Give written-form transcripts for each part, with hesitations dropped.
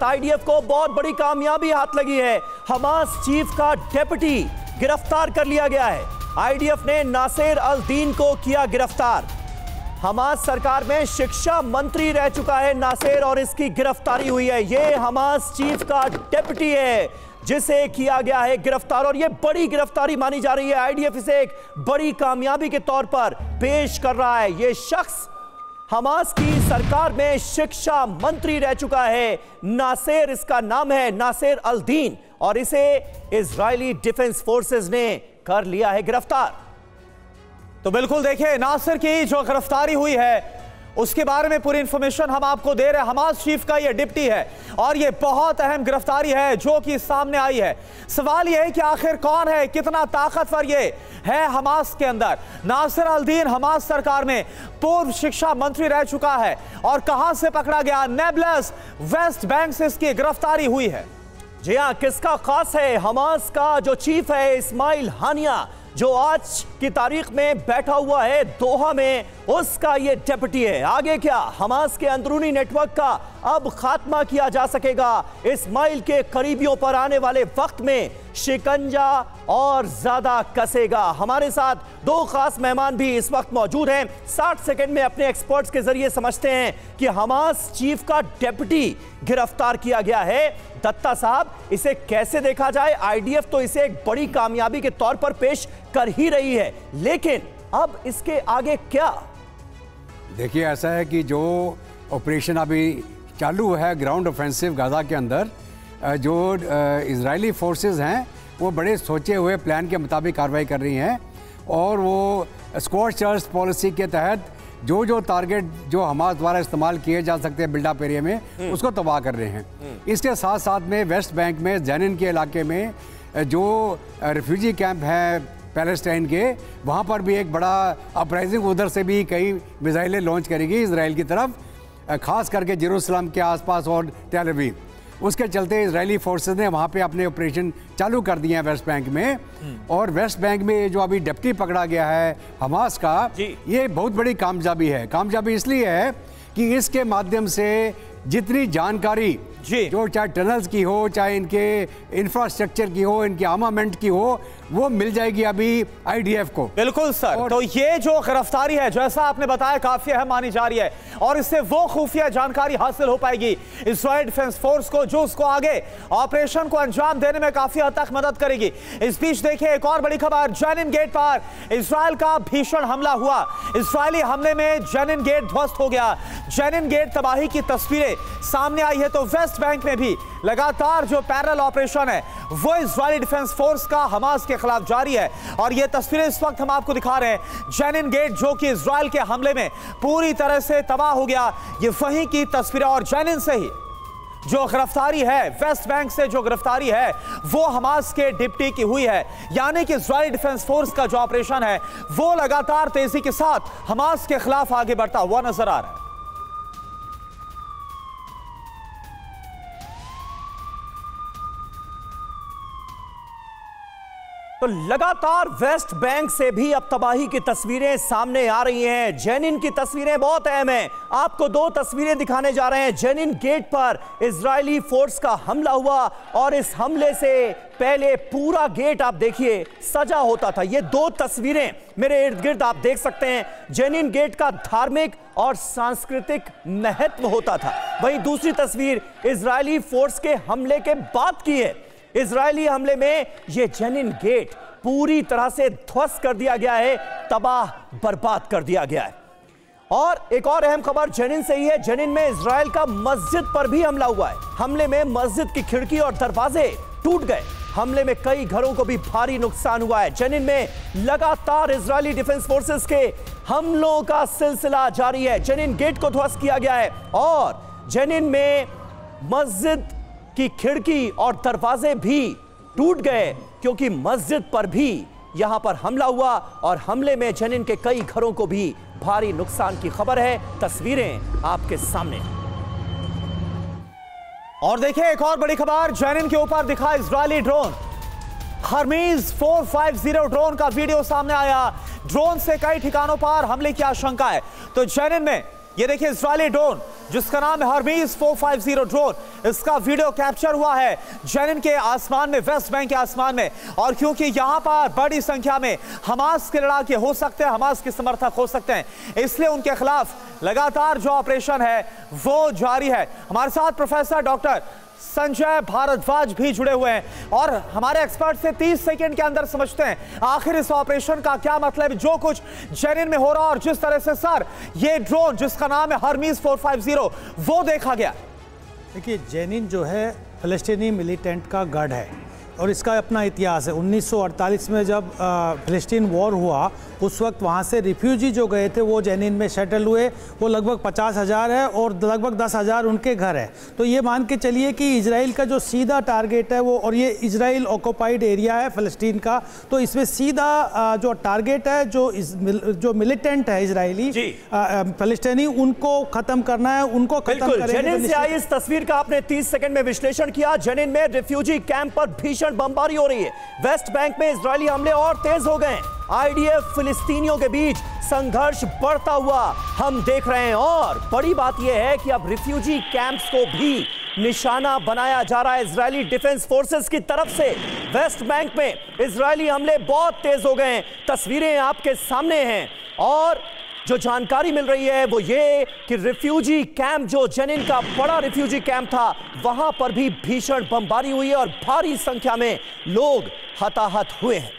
IDF को बहुत बड़ी कामयाबी हाथ लगी है। हमास चीफ का डेप्यूटी गिरफ्तार कर लिया गया है। आईडीएफ ने नासिर अल दीन को किया गिरफ्तार। हमास सरकार में शिक्षा मंत्री रह चुका है नासिर और इसकी गिरफ्तारी हुई है। यह हमास चीफ का डेप्यूटी है जिसे किया गया है गिरफ्तार और यह बड़ी गिरफ्तारी मानी जा रही है। आईडीएफ इसे एक बड़ी कामयाबी के तौर पर पेश कर रहा है। यह शख्स हमास की सरकार में शिक्षा मंत्री रह चुका है। नासिर इसका नाम है, नासिर अल दीन, और इसे इजरायली डिफेंस फोर्सेस ने कर लिया है गिरफ्तार। तो बिल्कुल देखिए, नासिर की जो गिरफ्तारी हुई है उसके बारे में पूरी इंफॉर्मेशन हम आपको दे रहे हैं। हमास चीफ का ये डिप्टी है और ये बहुत अहम गिरफ्तारी है जो कि सामने आई है। सवाल ये है कि आखिर कौन है, कितना ताकतवर ये है हमास के अंदर। नासिर अल दीन हमास सरकार में पूर्व शिक्षा मंत्री रह चुका है और कहां से पकड़ा गया? नेबलस वेस्ट बैंक से इसकी गिरफ्तारी हुई है। जी हां, किसका खास है? हमास का जो चीफ है इस्माइल हानिया, जो आज की तारीख में बैठा हुआ है दोहा में, उसका ये डेप्यूटी है। आगे क्या? हमास के अंदरूनी नेटवर्क का अब खात्मा किया जा सकेगा। इस्माइल के करीबियों पर आने वाले वक्त में शिकंजा और ज्यादा कसेगा। हमारे साथ दो खास मेहमान भी इस वक्त मौजूद हैं। 60 सेकंड में अपने एक्सपर्ट्स के जरिए समझते हैं कि हमास चीफ का डेप्यूटी गिरफ्तार किया गया है। दत्ता साहब, इसे कैसे देखा जाए? आईडीएफ तो इसे एक बड़ी कामयाबी के तौर पर पेश कर ही रही है, लेकिन अब इसके आगे क्या? देखिए, ऐसा है कि जो ऑपरेशन अभी चालू है ग्राउंड ऑफेंसिव गाजा के अंदर, जो इजरायली फोर्सेस हैं वो बड़े सोचे हुए प्लान के मुताबिक कार्रवाई कर रही हैं और वो स्क्वाश चार्ज पॉलिसी के तहत जो जो टारगेट जो हमास द्वारा इस्तेमाल किए जा सकते हैं बिल्डअप एरिया में, उसको तबाह कर रहे हैं। इसके साथ साथ में वेस्ट बैंक में जेनिन के इलाके में जो रिफ्यूजी कैंप है पैलेस्टाइन के, वहाँ पर भी एक बड़ा अपराइजिंग, उधर से भी कई मिसाइलें लॉन्च करेगी इसराइल की तरफ, खास करके जेरूसलम के आसपास और टेल अवीव। उसके चलते इजरायली फोर्सेस ने वहाँ पे अपने ऑपरेशन चालू कर दिए हैं वेस्ट बैंक में। और वेस्ट बैंक में जो अभी डेप्टी पकड़ा गया है हमास का, ये बहुत बड़ी कामयाबी है। कामयाबी इसलिए है कि इसके माध्यम से जितनी जानकारी जो चाहे टनल्स की हो, चाहे इनके इंफ्रास्ट्रक्चर की हो, इनके आर्मामेंट की हो, वो मिल जाएगी अभी आईडीएफ को। बिल्कुल सर, तो ये जो गिरफ्तारी है जैसा आपने बताया काफी अहम मानी जा रही है और इससे वो खुफिया जानकारी हासिल हो पाएगी इजराइल डिफेंस फोर्स को, जो उसको आगे ऑपरेशन को अंजाम देने में काफी हद तक मदद करेगी। इस बीच देखिए एक और बड़ी खबर, जेनिन गेट पर इजराइल का भीषण हमला हुआ। इजरायली हमले में जेनिन गेट ध्वस्त हो गया। जेनिन गेट तबाही की तस्वीरें सामने आई है। तो वेस्ट बैंक में भी लगातार जो पैरेलल ऑपरेशन है वो इजरायली डिफेंस फोर्स का हमास के खिलाफ जारी है और ये तस्वीरें इस वक्त हम आपको दिखा रहे हैं। जेनिन गेट जो कि इजराइल के हमले में पूरी तरह से तबाह हो गया, ये वहीं की तस्वीरें। और जेनिन से ही जो गिरफ्तारी है, वेस्ट बैंक से जो गिरफ्तारी है, वो हमास के डिप्टी की हुई है। यानी कि इजरायली डिफेंस फोर्स का जो ऑपरेशन है वो लगातार तेजी के साथ हमास के खिलाफ आगे बढ़ता हुआ नजर आ रहा है। तो लगातार वेस्ट बैंक से भी अब तबाही की तस्वीरें सामने आ रही हैं। जेनिन की तस्वीरें बहुत अहम हैं। आपको दो तस्वीरें दिखाने जा रहे हैं। जेनिन गेट पर इजरायली फोर्स का हमला हुआ और इस हमले से पहले पूरा गेट आप देखिए सजा होता था। ये दो तस्वीरें मेरे इर्द गिर्द आप देख सकते हैं। जेनिन गेट का धार्मिक और सांस्कृतिक महत्व होता था। वहीं दूसरी तस्वीर इजरायली फोर्स के हमले के बाद की है। इजरायली हमले में यह जेनिन गेट पूरी तरह से ध्वस्त कर दिया गया है, तबाह बर्बाद कर दिया गया है। और एक और अहम खबर जेनिन से ही है। जेनिन में इजराइल का मस्जिद पर भी हमला हुआ है। हमले में मस्जिद की खिड़की और दरवाजे टूट गए। हमले में कई घरों को भी भारी नुकसान हुआ है। जेनिन में लगातार इजरायली डिफेंस फोर्सेस के हमलों का सिलसिला जारी है। जेनिन गेट को ध्वस्त किया गया है और जेनिन में मस्जिद की खिड़की और दरवाजे भी टूट गए क्योंकि मस्जिद पर भी यहां पर हमला हुआ और हमले में जेनिन के कई घरों को भी भारी नुकसान की खबर है। तस्वीरें आपके सामने। और देखिए एक और बड़ी खबर, जेनिन के ऊपर दिखा इजरायली ड्रोन। हर्मीज 450 ड्रोन का वीडियो सामने आया। ड्रोन से कई ठिकानों पर हमले की आशंका है। तो जेनिन में ये देखिए इजरायली ड्रोन जिसका नाम है हर्मीज 450 ड्रोन। इसका वीडियो कैप्चर हुआ है जेनिन के आसमान में, वेस्ट बैंक के आसमान में। और क्योंकि यहां पर बड़ी संख्या में हमास के लड़ाके हो सकते हैं, हमास के समर्थक हो सकते हैं, इसलिए उनके खिलाफ लगातार जो ऑपरेशन है वो जारी है। हमारे साथ प्रोफेसर डॉक्टर संजय भारद्वाज भी जुड़े हुए हैं और हमारे एक्सपर्ट से 30 सेकंड के अंदर समझते हैं आखिर इस ऑपरेशन का क्या मतलब, जो कुछ जेनिन में हो रहा और जिस तरह से सर ये ड्रोन जिसका नाम है हर्मीज 450 वो देखा गया। देखिए, जेनिन जो है फ़लस्तीनी मिलिटेंट का गढ़ है और इसका अपना इतिहास है। 1948 में जब फ़लस्तीन वॉर हुआ उस वक्त वहाँ से रिफ्यूजी जो गए थे वो जेनिन में सेटल हुए। वो लगभग 50,000 है और लगभग 10,000 उनके घर है। तो ये मान के चलिए कि इजराइल का जो सीधा टारगेट है वो, और ये इजराइल ऑक्युपाइड एरिया है फ़लस्तीन का, तो इसमें सीधा जो टारगेट है जो मिलिटेंट है इजरायली फ़लस्तीनी, उनको ख़त्म करना है, उनको ख़त्म करेंगे। जेनिन से आई इस तस्वीर का आपने 30 सेकंड में विश्लेषण किया। जेनिन में रिफ्यूजी कैंप पर भीषण बमबारी हो रही है। वेस्ट बैंक में इजरायली हमले और तेज हो गए। आईडीएफ फिलिस्तीनियों के बीच संघर्ष बढ़ता हुआ हम देख रहे हैं और बड़ी बात यह है कि अब रिफ्यूजी कैंप्स को भी निशाना बनाया जा रहा है इजरायली डिफेंस फोर्सेस की तरफ से। वेस्ट बैंक में इजरायली हमले बहुत तेज हो गए हैं, तस्वीरें आपके सामने हैं और जो जानकारी मिल रही है वो ये कि रिफ्यूजी कैंप, जो जेनिन का बड़ा रिफ्यूजी कैंप था, वहां पर भी भीषण बमबारी हुई है और भारी संख्या में लोग हताहत हुए हैं।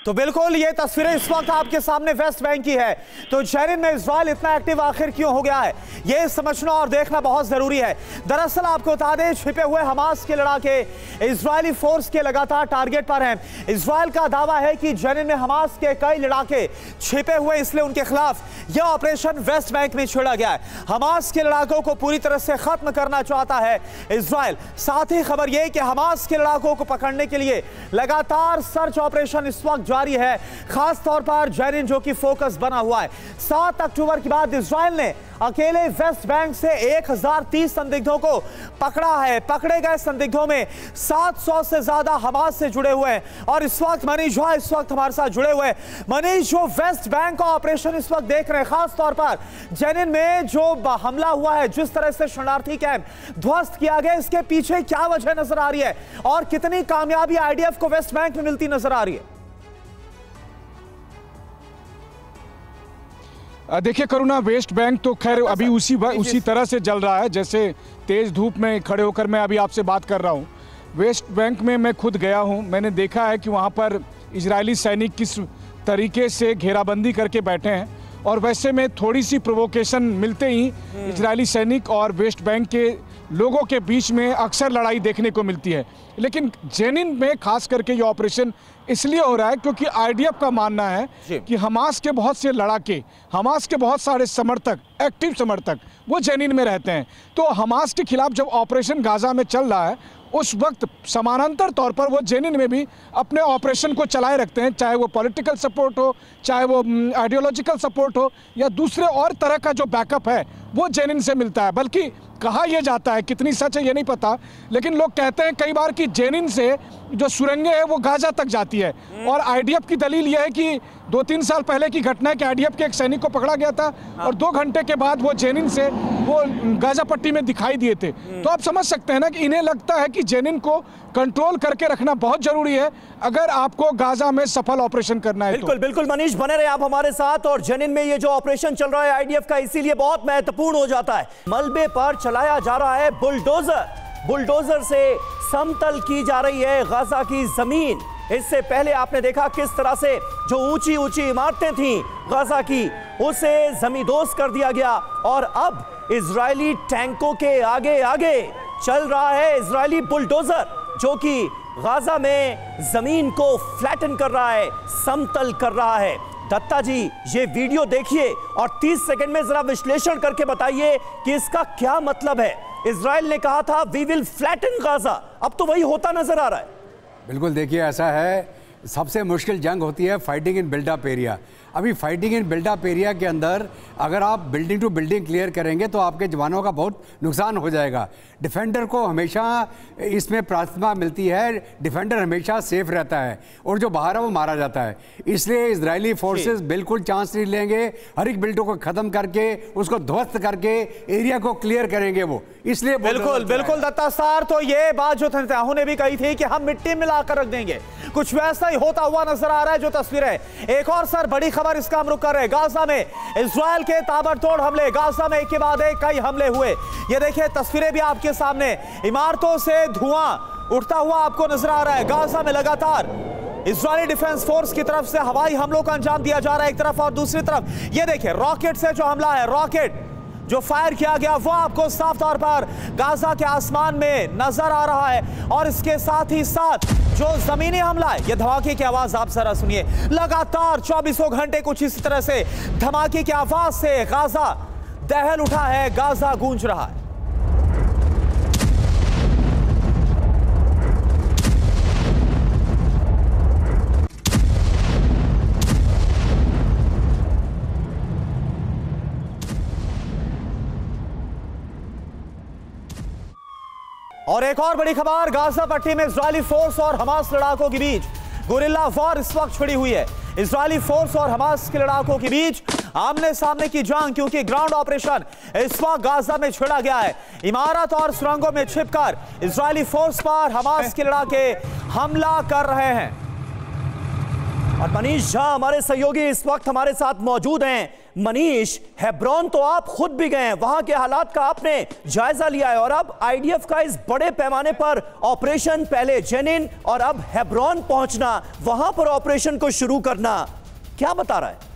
तो बिल्कुल ये तस्वीरें इस वक्त आपके सामने वेस्ट बैंक की है। तो जेनिन में इजराइल इतना एक्टिव आखिर क्यों हो गया है, ये समझना और देखना बहुत जरूरी है। दरअसल आपको बता दें, छिपे हुए हमास के लड़ाके इजरायली फोर्स के लगातार टारगेट पर हैं। इजराइल का दावा है कि जेनिन में हमास के कई लड़ाके छिपे हुए, इसलिए उनके खिलाफ यह ऑपरेशन वेस्ट बैंक में छेड़ा गया है। हमास के लड़ाकों को पूरी तरह से खत्म करना चाहता है इजराइल। साथ ही खबर यह कि हमास के लड़ाकों को पकड़ने के लिए लगातार सर्च ऑपरेशन इस वक्त जारी है, खास तौर पर जेनिन जो कि फोकस बना हुआ है। 7 अक्टूबर के बाद इजराइल ने अकेले वेस्ट बैंक से 1030 संदिग्धों को पकड़ा है। पकड़े गए संदिग्धों में 700 से ज्यादा हमास से जुड़े हुए हैं। और इस वक्त मनीष झा इस वक्त हमारे साथ जुड़े हुए हैं। मनीष, जो वेस्ट बैंक का ऑपरेशन इस वक्त देख रहे हैं, खास तौर पर जेनिन में जो हमला हुआ है, जिस तरह से शरणार्थी कैंप ध्वस्त किया गया, इसके पीछे क्या वजह नजर आ रही है और कितनी कामयाबी आईडीएफ को वेस्ट बैंक में मिलती नजर आ रही है? देखिए करुणा, वेस्ट बैंक तो खैर अभी उसी तरह से जल रहा है जैसे तेज धूप में खड़े होकर मैं अभी आपसे बात कर रहा हूँ। वेस्ट बैंक में मैं खुद गया हूँ, मैंने देखा है कि वहाँ पर इजरायली सैनिक किस तरीके से घेराबंदी करके बैठे हैं और वैसे में थोड़ी सी प्रोवोकेशन मिलते ही इजरायली सैनिक और वेस्ट बैंक के लोगों के बीच में अक्सर लड़ाई देखने को मिलती है। लेकिन जेनिन में खास करके ये ऑपरेशन इसलिए हो रहा है क्योंकि आईडीएफ का मानना है कि हमास के बहुत से लड़ाके, हमास के बहुत सारे समर्थक, एक्टिव समर्थक वो जेनिन में रहते हैं। तो हमास के खिलाफ जब ऑपरेशन गाजा में चल रहा है उस वक्त समानांतर तौर पर वो जेनिन में भी अपने ऑपरेशन को चलाए रखते हैं, चाहे वो पॉलिटिकल सपोर्ट हो, चाहे वो आइडियोलॉजिकल सपोर्ट हो या दूसरे और तरह का जो बैकअप है वो जेनिन से मिलता है। बल्कि कहा यह जाता है, कितनी सच है ये नहीं पता, लेकिन लोग कहते हैं कई बार कि जेनिन से जो सुरंगें हैं वो गाजा तक जाती है। और आईडीएफ की दलील यह है कि 2-3 साल पहले की घटना है कि आईडीएफ के एक सैनिक को पकड़ा गया था और 2 घंटे के बाद वो जेनिन से वो गाजा पट्टी में दिखाई दिए थे। तो आप समझ सकते हैं ना कि इन्हें लगता है कि जेनिन को कंट्रोल करके रखना बहुत जरूरी है अगर आपको गाजा में सफल ऑपरेशन करना है। बिल्कुल बिल्कुल मनीष, बने रहे आप हमारे साथ। और जेनिन में ये जो ऑपरेशन चल रहा है आईडीएफ का, इसीलिए बहुत महत्वपूर्ण हो जाता है। मलबे पर चलाया जा रहा है बुलडोजर से समतल की जा रही है गाजा की जमीन। इससे पहले आपने देखा किस तरह से जो ऊंची ऊंची इमारतें थीं गाजा की, उसे जमींदोज कर दिया गया और अब इजरायली टैंकों के आगे आगे चल रहा है इजरायली बुलडोजर, जो कि गाजा में जमीन को फ्लैटन कर रहा है, समतल कर रहा है। दत्ता जी, ये वीडियो देखिए और 30 सेकंड में जरा विश्लेषण करके बताइए कि इसका क्या मतलब है। इजराइल ने कहा था वी विल फ्लैटन गाजा, अब तो वही होता नजर आ रहा है। बिल्कुल, देखिए ऐसा है सबसे मुश्किल जंग होती है फाइटिंग इन बिल्डअप एरिया। अभी फाइटिंग इन बिल्डअप एरिया के अंदर अगर आप बिल्डिंग टू बिल्डिंग क्लियर करेंगे तो आपके जवानों का बहुत नुकसान हो जाएगा। डिफेंडर को हमेशा इसमें प्राथमिकता मिलती है, डिफेंडर हमेशा सेफ रहता है और जो बाहर है वो मारा जाता है। इसलिए इजरायली फोर्सेस बिल्कुल चांस नहीं लेंगे, हर एक बिल्डिंग को ख़त्म करके उसको ध्वस्त करके एरिया को क्लियर करेंगे वो। इसलिए बिल्कुल बिल्कुल दत्ता सर, तो ये बात जो नेतन्याहू ने भी कही थी कि हम मिट्टी मिलाकर रख देंगे, कुछ वैसा ही होता हुआ नजर आ रहा है जो तस्वीरें। एक और सर बड़ी खबर इसका हम रुक कर रहे, गाजा में इजराइल के ताबड़तोड़ हमले, गाजा में एक के बाद एक कई हमले हुए। ये देखिए तस्वीरें भी आपके सामने, इमारतों से धुआं उठता हुआ आपको नजर आ रहा है। गाजा में लगातार इजरायली डिफेंस फोर्स की तरफ से हवाई हमलों का अंजाम दिया जा रहा है एक तरफ, और दूसरी तरफ ये देखिए रॉकेट से जो हमला है, रॉकेट जो फायर किया गया वो आपको साफ तौर पर गाजा के आसमान में नजर आ रहा है। और इसके साथ ही साथ जो जमीनी हमला है, ये धमाके की आवाज आप जरा सुनिए। लगातार 24 घंटे कुछ इसी तरह से धमाके की आवाज से गाजा दहल उठा है, गाजा गूंज रहा है। और एक और बड़ी खबर, गाजा पट्टी में इजरायली फोर्स और हमास लड़ाकों के बीच गुरिल्ला वॉर इस वक्त छिड़ी हुई है। इजरायली फोर्स और हमास के लड़ाकों के बीच आमने सामने की जंग, क्योंकि ग्राउंड ऑपरेशन इस वक्त गाजा में छिड़ा गया है। इमारत और सुरंगों में छिपकर इजरायली फोर्स पर हमास के लड़ाके हमला कर रहे हैं। और मनीष झा हमारे सहयोगी इस वक्त हमारे साथ मौजूद हैं। मनीष, हेब्रोन तो आप खुद भी गए हैं, वहां के हालात का आपने जायजा लिया है, और अब आईडीएफ का इस बड़े पैमाने पर ऑपरेशन, पहले जेनिन और अब हेब्रोन पहुंचना, वहां पर ऑपरेशन को शुरू करना, क्या बता रहा है?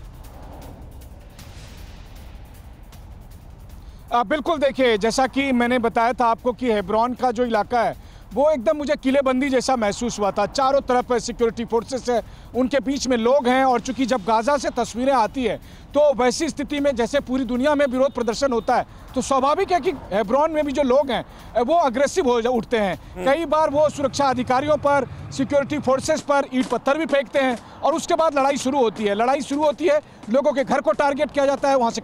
बिल्कुल, देखिए जैसा कि मैंने बताया था आपको कि हेब्रोन का जो इलाका है वो एकदम मुझे किलेबंदी जैसा महसूस हुआ था। चारों तरफ सिक्योरिटी फोर्सेस है, उनके बीच में लोग हैं, और चूंकि जब गाजा से तस्वीरें आती है तो वैसी स्थिति में जैसे पूरी दुनिया में विरोध प्रदर्शन होता है तो स्वाभाविक है कि हेब्रोन में भी जो लोग हैं वो अग्रेसिव हो उठते हैं। कई बार वो सुरक्षा अधिकारियों पर, सिक्योरिटी फोर्सेस पर ईंट पत्थर भी फेंकते हैं, और उसके बाद लड़ाई शुरू होती है। लड़ाई शुरू होती है, लोगों के घर को टारगेट किया जाता है, वहाँ से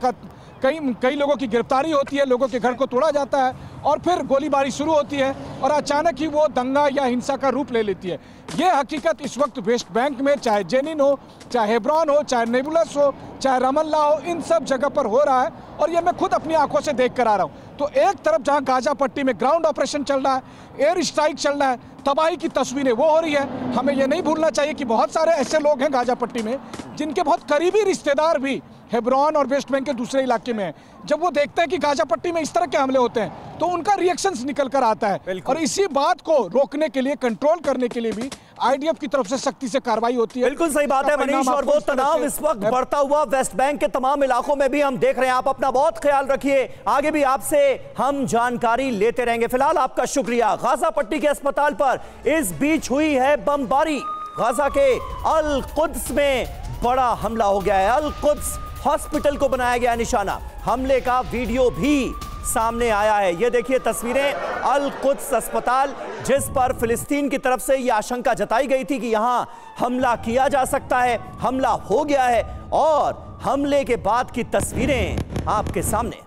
कई लोगों की गिरफ्तारी होती है, लोगों के घर को तोड़ा जाता है, और फिर गोलीबारी शुरू होती है, और अचानक ही वो दंगा या हिंसा का रूप ले लेती है। ये हकीकत इस वक्त वेस्ट बैंक में, चाहे जेनिन हो, चाहे हेब्रोन हो, चाहे नेबुलस हो, चाहे रमल्ला हो, इन सब जगह पर हो रहा है, और ये मैं खुद अपनी आंखों से देख कर आ रहा हूँ। तो एक तरफ जहाँ गाजा पट्टी में ग्राउंड ऑपरेशन चल रहा है, एयर स्ट्राइक चल रहा है, तबाही की तस्वीरें वो हो रही है। हमें ये नहीं भूलना चाहिए कि बहुत सारे ऐसे लोग हैं गाजा पट्टी में जिनके बहुत करीबी रिश्तेदार भी हेब्रोन और वेस्ट बैंक के दूसरे इलाके में हैं। जब वो देखते हैं कि गाजा पट्टी में इस तरह के हमले होते हैं तो उनका रिएक्शंस निकल कर आता है, और इसी बात को रोकने के लिए, कंट्रोल करने के लिए भी आईडीएफ की तरफ से सख्ती से कार्रवाई होती है। बिल्कुल सही बात है मनीष, और वो तनाव इस वक्त बढ़ता हुआ वेस्ट बैंक के तमाम इलाकों में भी हम देख रहे हैं। आप अपना बहुत ख्याल रखिए, आगे भी आपसे हम जानकारी लेते रहेंगे। फिलहाल आपका शुक्रिया। गाजा पट्टी के अस्पताल पर इस बीच हुई है बमबारी। गाजा के अल कुद्स में बड़ा हमला हो गया है, अल कुद्स हॉस्पिटल को बनाया गया निशाना। हमले का वीडियो भी सामने आया है। ये देखिए तस्वीरें, अल कुद्स अस्पताल, जिस पर फिलिस्तीन की तरफ से यह आशंका जताई गई थी कि यहां हमला किया जा सकता है, हमला हो गया है, और हमले के बाद की तस्वीरें आपके सामने।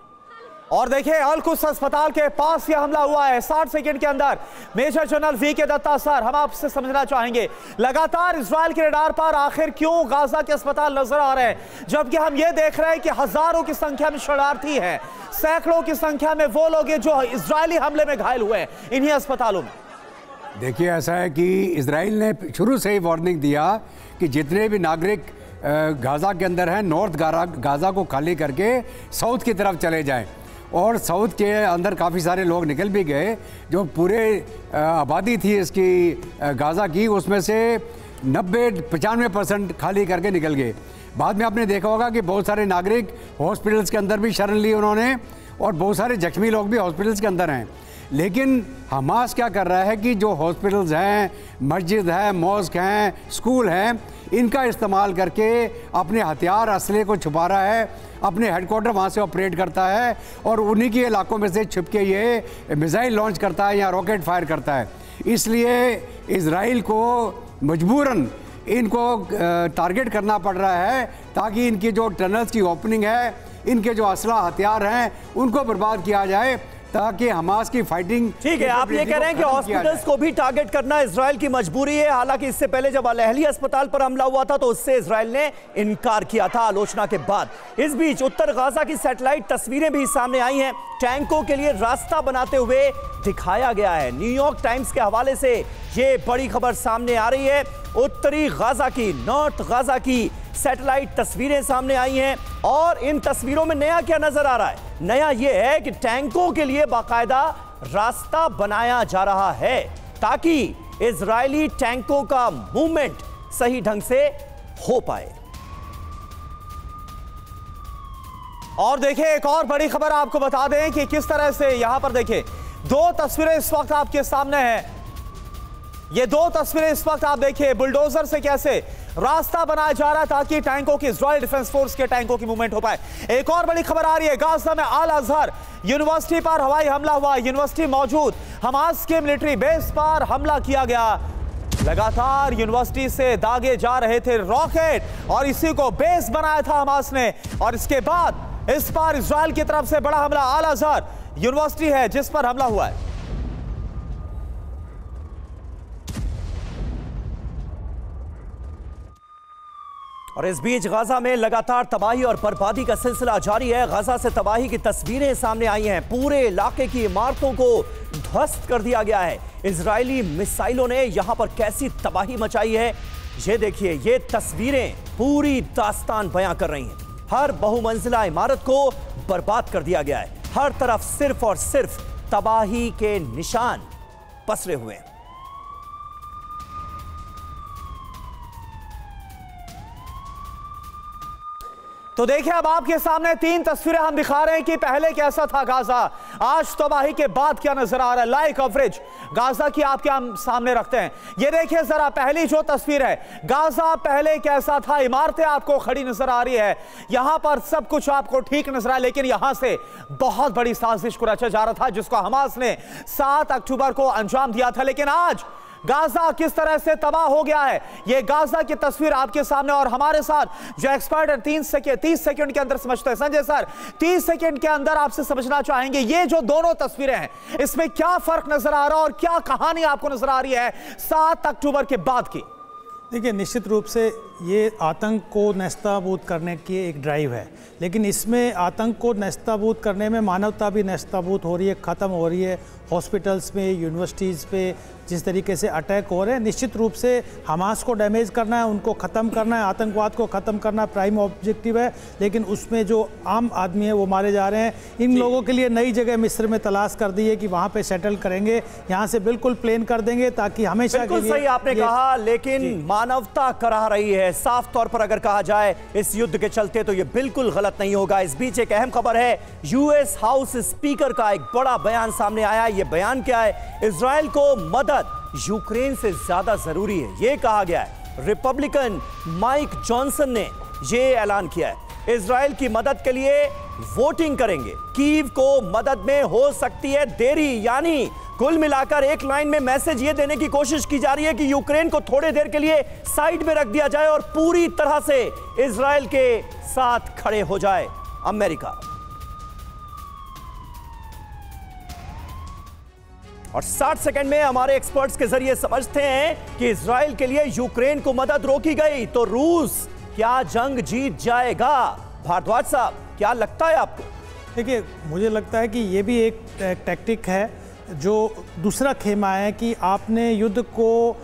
और देखिए अल कुद्स अस्पताल के पास यह हमला हुआ है 60 सेकंड के अंदर। Major general V K. Datta sir, हम आपसे समझना चाहेंगे, लगातार इजराइल के रडार पर आखिर क्यों गाजा के अस्पताल नजर आ रहे हैं, जबकि हम ये देख रहे हैं कि हजारों की संख्या में शरणार्थी हैं, सैकड़ों की संख्या में वो लोग हैं जो इजरायली हमले में घायल हुए हैं इन्हीं अस्पतालों में। देखिए ऐसा है कि इजराइल ने शुरू से ही वार्निंग दिया कि जितने भी नागरिक गाजा के अंदर हैं, नॉर्थ गाजा को खाली करके साउथ की तरफ चले जाएं, और साउथ के अंदर काफ़ी सारे लोग निकल भी गए। जो पूरे आबादी थी इसकी गाजा की, उसमें से 90-95% खाली करके निकल गए। बाद में आपने देखा होगा कि बहुत सारे नागरिक हॉस्पिटल्स के अंदर भी शरण ली उन्होंने, और बहुत सारे जख्मी लोग भी हॉस्पिटल्स के अंदर हैं। लेकिन हमास क्या कर रहा है कि जो हॉस्पिटल्स हैं, मस्जिद है, मॉस्क हैं, स्कूल हैं, इनका इस्तेमाल करके अपने हथियार, असले को छुपा रहा है, अपने हेडक्वार्टर वहाँ से ऑपरेट करता है, और उन्हीं के इलाकों में से छिप के ये मिसाइल लॉन्च करता है या रॉकेट फायर करता है। इसलिए इजराइल को मजबूरन इनको टारगेट करना पड़ रहा है ताकि इनकी जो टनल्स की ओपनिंग है, इनके जो असला हथियार हैं उनको बर्बाद किया जाए ताकि हमास की फाइटिंग। ठीक है, आप ये कह रहे हैं कि हॉस्पिटल्स को भी टारगेट करना इजराइल की मजबूरी है। हालांकि इससे पहले जब अल अहली अस्पताल पर हमला हुआ था तो उससे इजराइल ने इनकार किया था आलोचना के बाद। इस बीच उत्तर गाजा की सैटेलाइट तस्वीरें भी सामने आई हैं। टैंकों के लिए रास्ता बनाते हुए दिखाया गया है। न्यूयॉर्क टाइम्स के हवाले से ये बड़ी खबर सामने आ रही है। उत्तरी गाजा की, नॉर्थ गाजा की सैटेलाइट तस्वीरें सामने आई हैं और इन तस्वीरों में नया क्या नजर आ रहा है? नया यह है कि टैंकों के लिए बाकायदा रास्ता बनाया जा रहा है ताकि इजरायली टैंकों का मूवमेंट सही ढंग से हो पाए। और देखिए, एक और बड़ी खबर आपको बता दें कि किस तरह से यहां पर देखिए 2 तस्वीरें इस वक्त आपके सामने हैं। ये 2 तस्वीरें इस वक्त आप देखिए बुलडोजर से कैसे रास्ता बनाया जा रहा है ताकि टैंकों की, इजराइल डिफेंस फोर्स के टैंकों की मूवमेंट हो पाए। एक और बड़ी खबर आ रही है, गाजा में अल अजहर यूनिवर्सिटी पर हवाई हमला हुआ। यूनिवर्सिटी मौजूद हमास के मिलिट्री बेस पर हमला किया गया। लगातार यूनिवर्सिटी से दागे जा रहे थे रॉकेट और इसी को बेस बनाया था हमास ने। और इसके बाद इस बार इजराइल की तरफ से बड़ा हमला, अल अजहर यूनिवर्सिटी है जिस पर हमला हुआ है। और इस बीच गाजा में लगातार तबाही और बर्बादी का सिलसिला जारी है। गाजा से तबाही की तस्वीरें सामने आई हैं। पूरे इलाके की इमारतों को ध्वस्त कर दिया गया है। इजरायली मिसाइलों ने यहां पर कैसी तबाही मचाई है, ये देखिए। ये तस्वीरें पूरी दास्तान बयां कर रही हैं। हर बहुमंजिला इमारत को बर्बाद कर दिया गया है। हर तरफ सिर्फ और सिर्फ तबाही के निशान पसरे हुए हैं। तो देखिए, अब आपके सामने 3 तस्वीरें हम दिखा रहे हैं कि पहले कैसा था गाजा, आज तबाही के बाद क्या नजर आ रहा है। लाइव कवरेज गाजा की आपके हम सामने रखते हैं। ये देखिए जरा, पहली जो तस्वीर है, गाजा पहले कैसा था। इमारतें आपको खड़ी नजर आ रही है, यहां पर सब कुछ आपको ठीक नजर आ रहा है। लेकिन यहां से बहुत बड़ी साजिश को रचा जा रहा था जिसको हमास ने 7 अक्टूबर को अंजाम दिया था। लेकिन आज गाजा किस तरह से तबाह हो गया है, यह गाजा की तस्वीर आपके सामने। और हमारे साथ जो एक्सपर्ट है 30 सेकंड के अंदर समझते हैं। संजय सर, 30 सेकंड के अंदर आपसे समझना चाहेंगे ये जो दोनों तस्वीरें हैं, इसमें क्या फर्क नजर आ रहा है और क्या कहानी आपको नजर आ रही है 7 अक्टूबर के बाद की? देखिए, निश्चित रूप से ये आतंक को नेस्ताबूद करने की एक ड्राइव है, लेकिन इसमें आतंक को नेस्ताबूद करने में मानवता भी नेस्ताबूद हो रही है, ख़त्म हो रही है। हॉस्पिटल्स में, यूनिवर्सिटीज़ पे जिस तरीके से अटैक हो रहे हैं, निश्चित रूप से हमास को डैमेज करना है, उनको ख़त्म करना है, आतंकवाद को ख़त्म करना प्राइम ऑब्जेक्टिव है। लेकिन उसमें जो आम आदमी है वो मारे जा रहे हैं। इन लोगों के लिए नई जगह मिस्र में तलाश कर दी है कि वहाँ पे सेटल करेंगे, यहाँ से बिल्कुल प्लेन कर देंगे ताकि हमेशा के लिए। बिल्कुल सही आपने कहा, लेकिन मानवता कराह रही है। साफ तौर पर अगर कहा जाए इस युद्ध के चलते तो ये बिल्कुल गलत नहीं होगा। इस बीच एक अहम खबर है, यूएस हाउस स्पीकर का एक बड़ा बयान सामने आया। ये बयान क्या है? इजराइल को मदद यूक्रेन से ज्यादा जरूरी है, यह कहा गया है। रिपब्लिकन माइक जॉनसन ने यह ऐलान किया है। इजराइल की मदद के लिए वोटिंग करेंगे। कीव को मदद में हो सकती है देरी, यानी कुल मिलाकर एक लाइन में मैसेज यह देने की कोशिश की जा रही है कि यूक्रेन को थोड़ी देर के लिए साइड में रख दिया जाए और पूरी तरह से इजराइल के साथ खड़े हो जाए अमेरिका। और 60 सेकंड में हमारे एक्सपर्ट्स के जरिए समझते हैं कि इजराइल के लिए यूक्रेन को मदद रोकी गई तो रूस क्या जंग जीत जाएगा? भारद्वाज साहब, क्या लगता है आपको? देखिए, मुझे लगता है कि ये भी एक टैक्टिक है जो दूसरा खेमा है कि आपने युद्ध को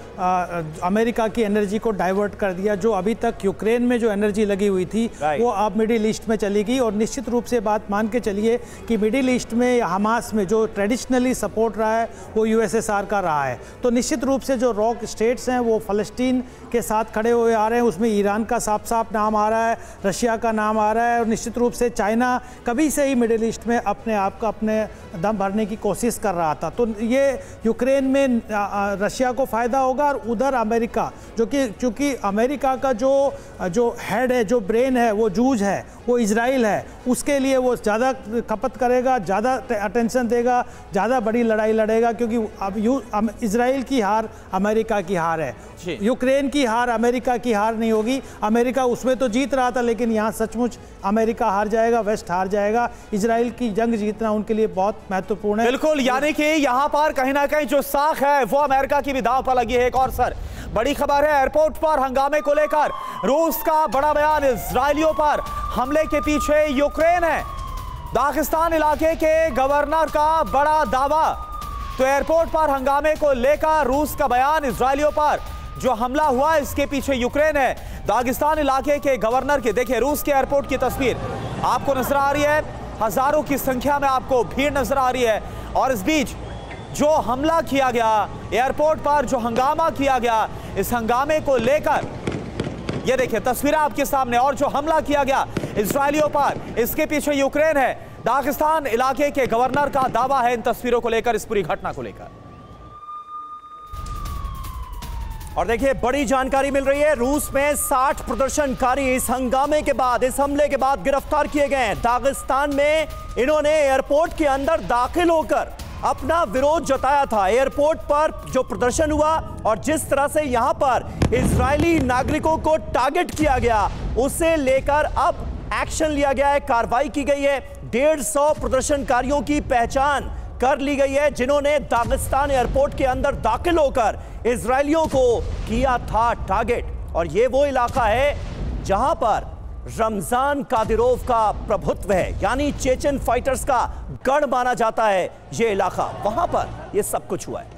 अमेरिका की एनर्जी को डाइवर्ट कर दिया। जो अभी तक यूक्रेन में जो एनर्जी लगी हुई थी वो अब मिडिल ईस्ट में चली गई। और निश्चित रूप से बात मान के चलिए कि मिडिल ईस्ट में हमास में जो ट्रेडिशनली सपोर्ट रहा है वो यूएसएसआर का रहा है। तो निश्चित रूप से जो रॉक स्टेट्स हैं वो फ़लस्तीन के साथ खड़े हुए आ रहे हैं। उसमें ईरान का साफ साफ नाम आ रहा है, रशिया का नाम आ रहा है और निश्चित रूप से चाइना कभी से ही मिडिल ईस्ट में अपने आप का अपने दम भरने की कोशिश कर रहा रहा था। तो ये यूक्रेन में रशिया को फ़ायदा होगा और उधर अमेरिका, जो कि चूँकि अमेरिका का जो हेड है, जो ब्रेन है, वो जूझ है, वो इजराइल है, उसके लिए वो ज़्यादा खपत करेगा, ज़्यादा अटेंशन देगा, ज़्यादा बड़ी लड़ाई लड़ेगा, क्योंकि अब इजराइल की हार अमेरिका की हार है, यूक्रेन की हार अमेरिका की हार नहीं होगी। अमेरिका उसमें तो जीत रहा था, लेकिन यहाँ सचमुच अमेरिका हार जाएगा, वेस्ट हार जाएगा। इजराइल की जंग जीतना उनके लिए बहुत महत्वपूर्ण है। बिल्कुल, यानी कि यहाँ पर कहीं ना कहीं जो साख है वो अमेरिका की भी दांव पर लगी है। एक और सर बड़ी खबर है, एयरपोर्ट पर हंगामे को लेकर रूस का बड़ा बयान, इजरायलियों पर हमले के पीछे यूक्रेन है। दागिस्तान इलाके के गवर्नर का बड़ा दावा। तो एयरपोर्ट पर हंगामे को लेकर रूस का बयान, इजरायलियों पर जो हमला हुआ इसके पीछे यूक्रेन है। दागिस्तान इलाके के गवर्नर के, देखिए रूस के एयरपोर्ट की तस्वीर आपको नजर आ रही है, हजारों की संख्या में आपको भीड़ नजर आ रही है। और इस बीच जो हमला किया गया एयरपोर्ट पर, जो हंगामा किया गया, इस हंगामे को लेकर ये देखिए तस्वीरें आपके सामने, और जो हमला किया गया इजरायलियों पर, इसके पीछे यूक्रेन है। दागिस्तान इलाके के गवर्नर का दावा है इन तस्वीरों को लेकर, इस पूरी घटना को लेकर। और देखिए बड़ी जानकारी मिल रही है, रूस में 60 प्रदर्शनकारी इस हंगामे के बाद, इस हमले के बाद गिरफ्तार किए गए हैं। दागिस्तान में इन्होंने एयरपोर्ट के अंदर दाखिल होकर अपना विरोध जताया था। एयरपोर्ट पर जो प्रदर्शन हुआ और जिस तरह से यहां पर इजरायली नागरिकों को टारगेट किया गया, उसे लेकर अब एक्शन लिया गया है, कार्रवाई की गई है। 150 प्रदर्शनकारियों की पहचान कर ली गई है, जिन्होंने दागिस्तान एयरपोर्ट के अंदर दाखिल होकर इजरायलियों को किया था टारगेट। और ये वो इलाका है जहां पर रमजान कादिरोव का प्रभुत्व है, यानी चेचन फाइटर्स का गढ़ माना जाता है ये इलाका, वहां पर ये सब कुछ हुआ है।